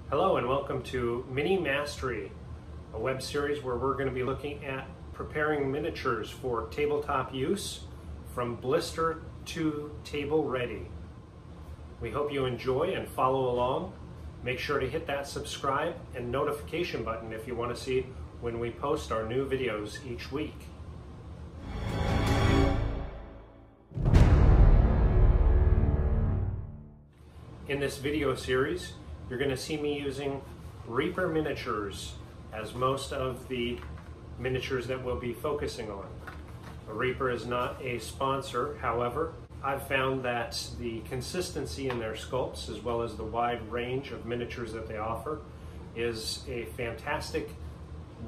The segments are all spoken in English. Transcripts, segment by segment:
Hello and welcome to Mini Mastery, a web series where we're going to be looking at preparing miniatures for tabletop use from blister to table ready. We hope you enjoy and follow along. Make sure to hit that subscribe and notification button if you want to see when we post our new videos each week. In this video series, you're going to see me using Reaper miniatures as most of the miniatures that we'll be focusing on. Reaper is not a sponsor, however, I've found that the consistency in their sculpts as well as the wide range of miniatures that they offer is a fantastic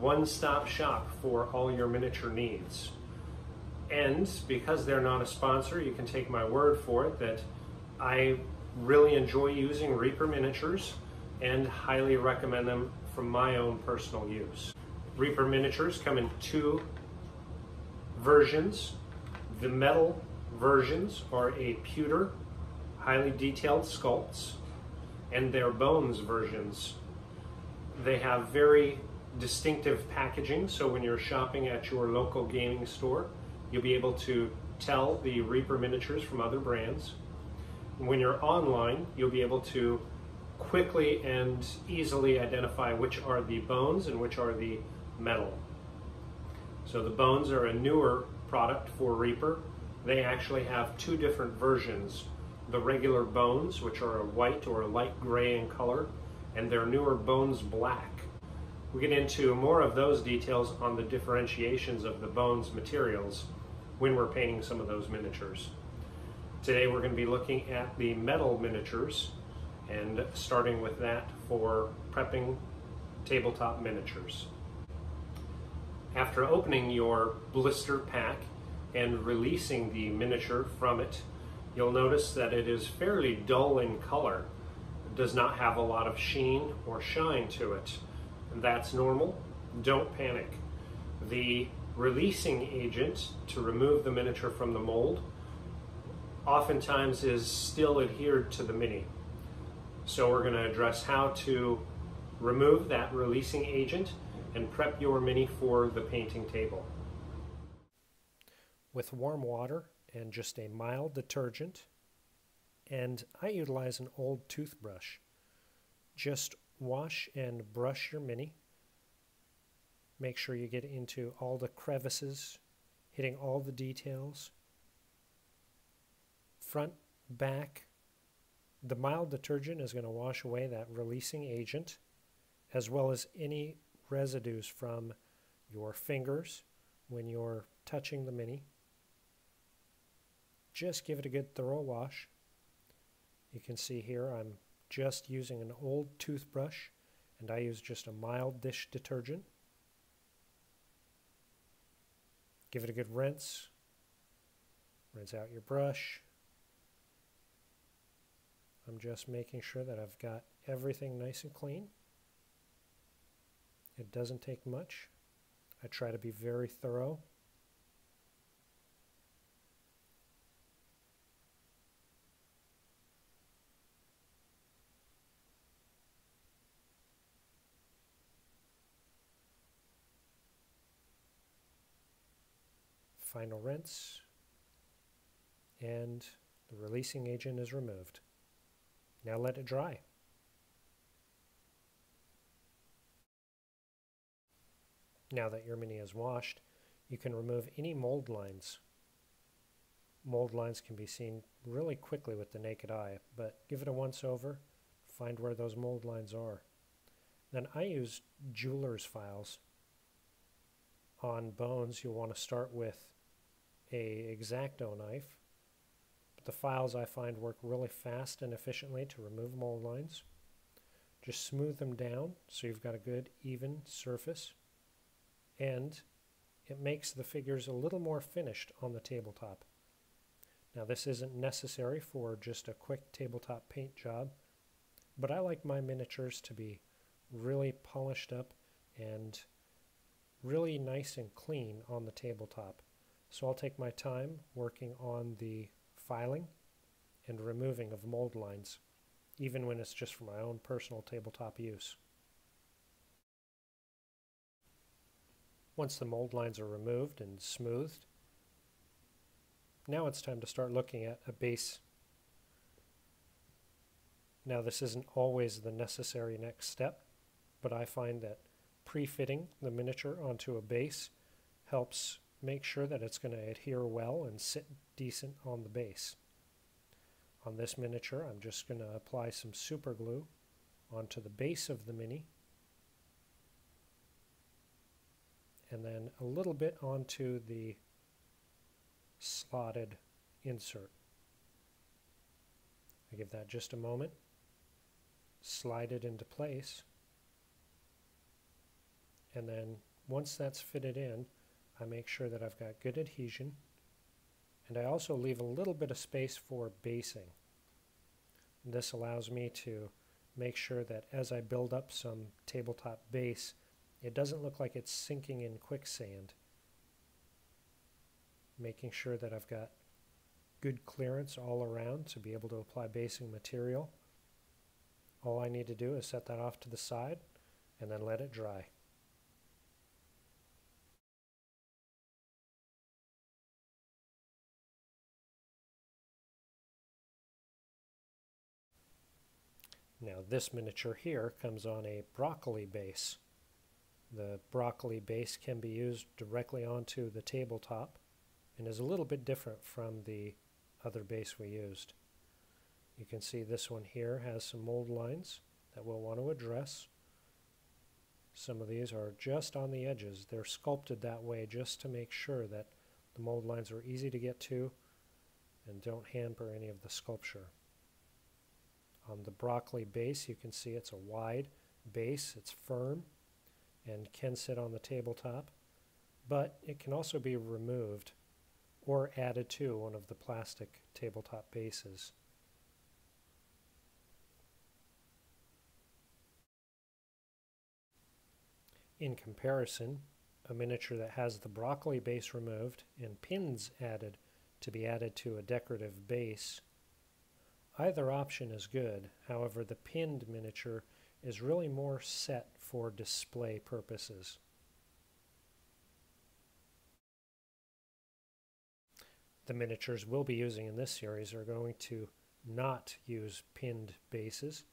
one-stop shop for all your miniature needs. And because they're not a sponsor, you can take my word for it that I really enjoy using Reaper miniatures and highly recommend them from my own personal use. Reaper miniatures come in two versions. The metal versions are a pewter, highly detailed sculpts, and their bones versions. They have very distinctive packaging, so when you're shopping at your local gaming store, you'll be able to tell the Reaper miniatures from other brands. When you're online, you'll be able to quickly and easily identify which are the bones and which are the metal. So the bones are a newer product for Reaper. They actually have two different versions. The regular bones, which are a white or a light gray in color, and their newer bones black. We get into more of those details on the differentiations of the bones materials when we're painting some of those miniatures. Today we're going to be looking at the metal miniatures and starting with that for prepping tabletop miniatures. After opening your blister pack and releasing the miniature from it, you'll notice that it is fairly dull in color. It does not have a lot of sheen or shine to it. And that's normal. Don't panic. The releasing agent to remove the miniature from the mold oftentimes is still adhered to the mini. So we're going to address how to remove that releasing agent and prep your mini for the painting table. With warm water and just a mild detergent, and I utilize an old toothbrush, just wash and brush your mini. Make sure you get into all the crevices, hitting all the details. Front, back. The mild detergent is going to wash away that releasing agent as well as any residues from your fingers when you're touching the mini. Just give it a good thorough wash. You can see here I'm just using an old toothbrush and I use just a mild dish detergent. Give it a good rinse. Rinse out your brush. I'm just making sure that I've got everything nice and clean. It doesn't take much. I try to be very thorough. Final rinse, and the releasing agent is removed. Now let it dry. Now that your mini is washed, you can remove any mold lines. Mold lines can be seen really quickly with the naked eye, but give it a once over, find where those mold lines are. Then I use jeweler's files. On bones, you'll want to start with a X-Acto knife. The files I find work really fast and efficiently to remove mold lines. Just smooth them down so you've got a good even surface, and it makes the figures a little more finished on the tabletop. Now this isn't necessary for just a quick tabletop paint job, but I like my miniatures to be really polished up and really nice and clean on the tabletop. So I'll take my time working on the filing and removing of mold lines. even when it's just for my own personal tabletop use. Once the mold lines are removed and smoothed, now it's time to start looking at a base. Now this isn't always the necessary next step, but I find that pre-fitting the miniature onto a base helps make sure that it's going to adhere well and sit decent on the base. On this miniature, I'm just going to apply some super glue onto the base of the mini, and then a little bit onto the slotted insert. I give that just a moment, slide it into place, and then once that's fitted in, I make sure that I've got good adhesion, and I also leave a little bit of space for basing. This allows me to make sure that as I build up some tabletop base, it doesn't look like it's sinking in quicksand. Making sure that I've got good clearance all around to be able to apply basing material. All I need to do is set that off to the side and then let it dry. Now this miniature here comes on a broccoli base. The broccoli base can be used directly onto the tabletop and is a little bit different from the other base we used. You can see this one here has some mold lines that we'll want to address. Some of these are just on the edges. They're sculpted that way just to make sure that the mold lines are easy to get to and don't hamper any of the sculpture. On the broccoli base, you can see it's a wide base, it's firm, and can sit on the tabletop, but it can also be removed or added to one of the plastic tabletop bases. In comparison, a miniature that has the broccoli base removed and pins added to be added to a decorative base, either option is good. However, the pinned miniature is really more set for display purposes. The miniatures we'll be using in this series are going to not use pinned bases,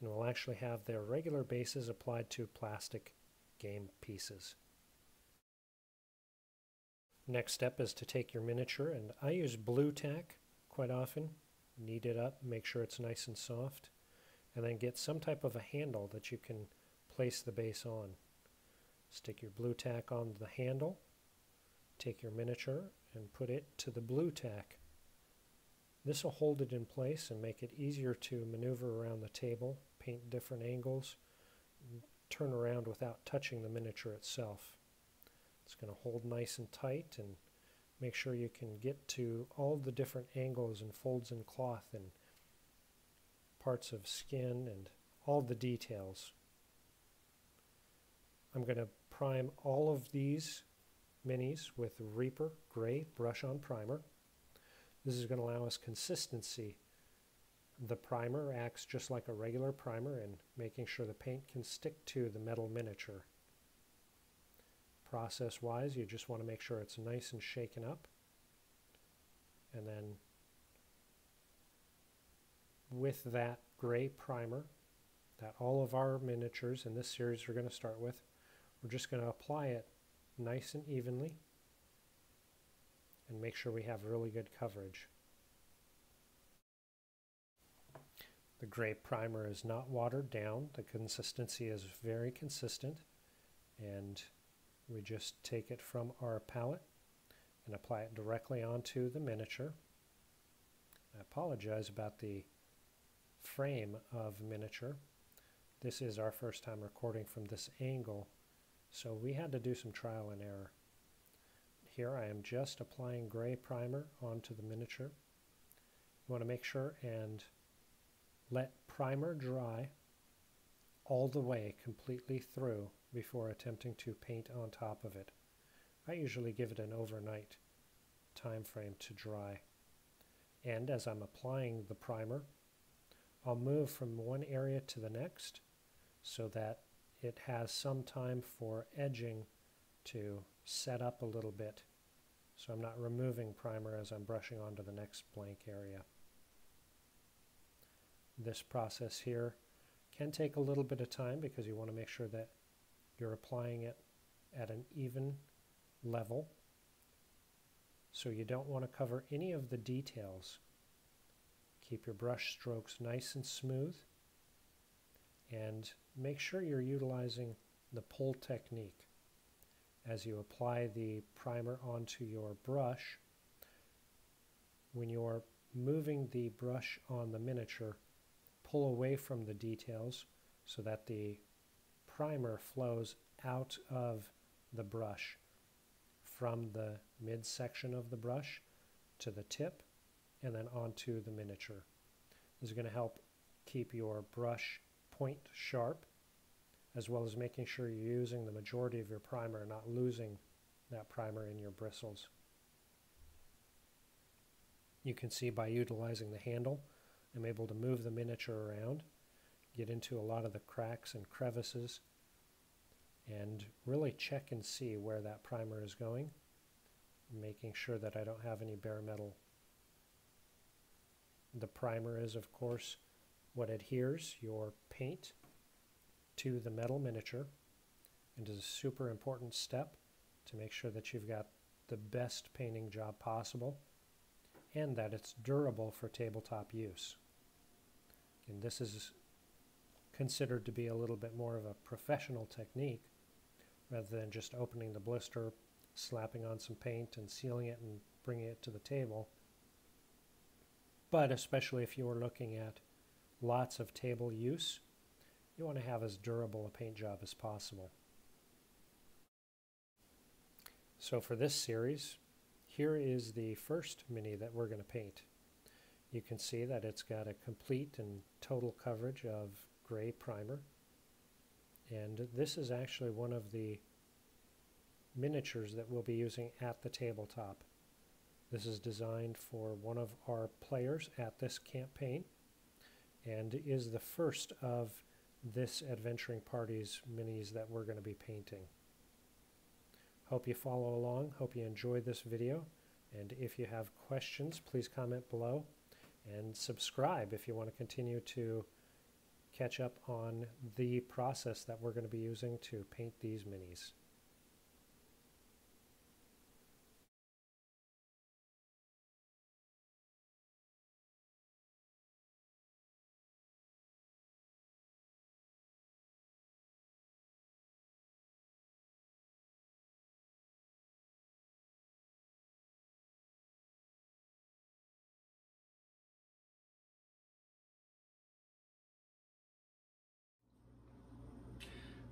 and will actually have their regular bases applied to plastic game pieces. Next step is to take your miniature, and I use blue tack quite often. Knead it up, make sure it's nice and soft, and then get some type of a handle that you can place the base on. Stick your blue tack on the handle, take your miniature and put it to the blue tack. This will hold it in place and make it easier to maneuver around the table, paint different angles, turn around without touching the miniature itself. It's going to hold nice and tight and make sure you can get to all the different angles and folds in cloth and parts of skin and all the details. I'm going to prime all of these minis with Reaper Gray Brush-On Primer. This is going to allow us consistency. The primer acts just like a regular primer in making sure the paint can stick to the metal miniature. Process-wise, you just want to make sure it's nice and shaken up. And then with that gray primer that all of our miniatures in this series are going to start with, we're just going to apply it nice and evenly and make sure we have really good coverage. The gray primer is not watered down. The consistency is very consistent, and we just take it from our palette and apply it directly onto the miniature. I apologize about the frame of miniature. This is our first time recording from this angle, so we had to do some trial and error. Here I am just applying gray primer onto the miniature. You want to make sure and let primer dry all the way completely through before attempting to paint on top of it. I usually give it an overnight time frame to dry. And as I'm applying the primer, I'll move from one area to the next so that it has some time for edging to set up a little bit, so I'm not removing primer as I'm brushing onto the next blank area. This process here can take a little bit of time because you want to make sure that you're applying it at an even level. So you don't want to cover any of the details. Keep your brush strokes nice and smooth, and make sure you're utilizing the pull technique. As you apply the primer onto your brush, when you're moving the brush on the miniature, pull away from the details so that the primer flows out of the brush from the midsection of the brush to the tip and then onto the miniature. This is going to help keep your brush point sharp, as well as making sure you're using the majority of your primer and not losing that primer in your bristles. You can see by utilizing the handle, I'm able to move the miniature around, get into a lot of the cracks and crevices, and really check and see where that primer is going, making sure that I don't have any bare metal. The primer is, of course, what adheres your paint to the metal miniature, and is a super important step to make sure that you've got the best painting job possible and that it's durable for tabletop use. And this is considered to be a little bit more of a professional technique rather than just opening the blister, slapping on some paint and sealing it and bringing it to the table. But especially if you are looking at lots of table use, you want to have as durable a paint job as possible. So for this series, here is the first mini that we're going to paint. You can see that it's got a complete and total coverage of gray primer. And this is actually one of the miniatures that we'll be using at the tabletop. This is designed for one of our players at this campaign and is the first of this Adventuring Party's minis that we're going to be painting. Hope you follow along, hope you enjoyed this video, and if you have questions, please comment below and subscribe if you want to continue to catch up on the process that we're going to be using to paint these minis.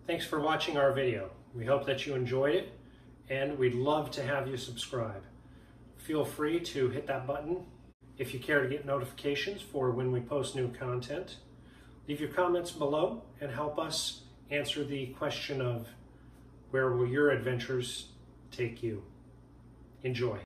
Thanks for watching our video. We hope that you enjoyed it, and we'd love to have you subscribe. Feel free to hit that button if you care to get notifications for when we post new content. Leave your comments below and help us answer the question of where will your adventures take you. Enjoy.